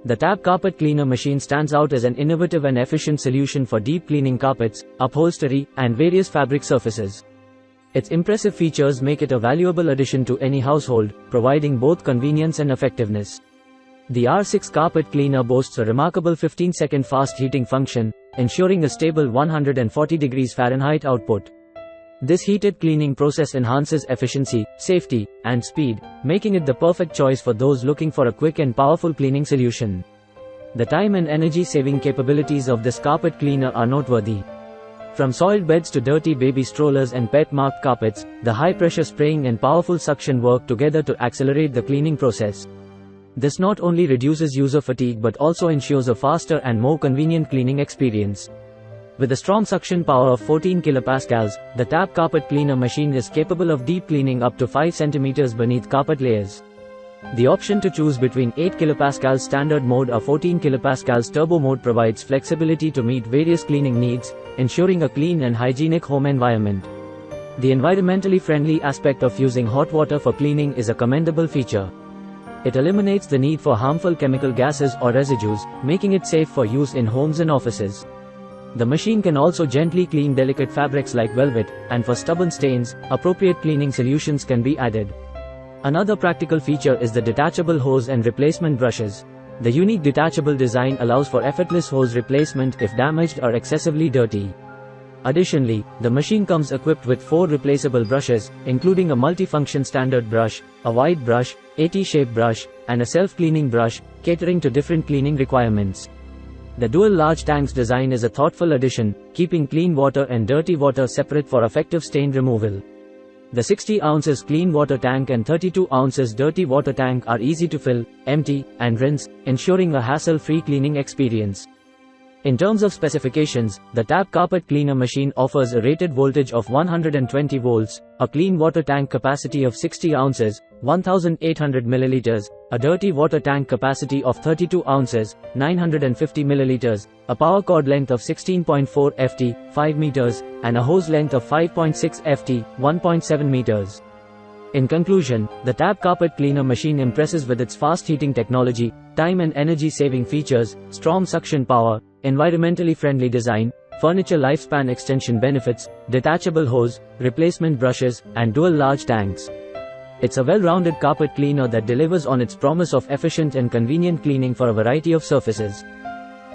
The Tab Carpet Cleaner machine stands out as an innovative and efficient solution for deep cleaning carpets, upholstery, and various fabric surfaces. Its impressive features make it a valuable addition to any household, providing both convenience and effectiveness. The R6 Carpet Cleaner boasts a remarkable 15-second fast heating function, ensuring a stable 140 degrees Fahrenheit output. This heated cleaning process enhances efficiency, safety, and speed, making it the perfect choice for those looking for a quick and powerful cleaning solution. The time and energy-saving capabilities of this carpet cleaner are noteworthy. From soiled beds to dirty baby strollers and pet-marked carpets, the high-pressure spraying and powerful suction work together to accelerate the cleaning process. This not only reduces user fatigue but also ensures a faster and more convenient cleaning experience. With a strong suction power of 14 kPa, the Tab Carpet Cleaner machine is capable of deep cleaning up to 5 cm beneath carpet layers. The option to choose between 8 kPa standard mode or 14 kPa turbo mode provides flexibility to meet various cleaning needs, ensuring a clean and hygienic home environment. The environmentally friendly aspect of using hot water for cleaning is a commendable feature. It eliminates the need for harmful chemical gases or residues, making it safe for use in homes and offices. The machine can also gently clean delicate fabrics like velvet, and for stubborn stains, appropriate cleaning solutions can be added. Another practical feature is the detachable hose and replacement brushes. The unique detachable design allows for effortless hose replacement if damaged or excessively dirty. Additionally, the machine comes equipped with 4 replaceable brushes, including a multifunction standard brush, a wide brush, a T-shaped brush, and a self-cleaning brush, catering to different cleaning requirements. The dual large tanks design is a thoughtful addition, keeping clean water and dirty water separate for effective stain removal. The 60 ounces clean water tank and 32 ounces dirty water tank are easy to fill, empty, and rinse, ensuring a hassle-free cleaning experience. In terms of specifications, the Tab Carpet Cleaner machine offers a rated voltage of 120 volts, a clean water tank capacity of 60 ounces, 1800 milliliters, a dirty water tank capacity of 32 ounces, 950 milliliters, a power cord length of 16.4 ft, 5 meters, and a hose length of 5.6 ft, 1.7 meters. In conclusion, the Tab Carpet Cleaner machine impresses with its fast heating technology, time and energy-saving features, strong suction power, environmentally friendly design, furniture lifespan extension benefits, detachable hose, replacement brushes, and dual large tanks. It's a well-rounded carpet cleaner that delivers on its promise of efficient and convenient cleaning for a variety of surfaces.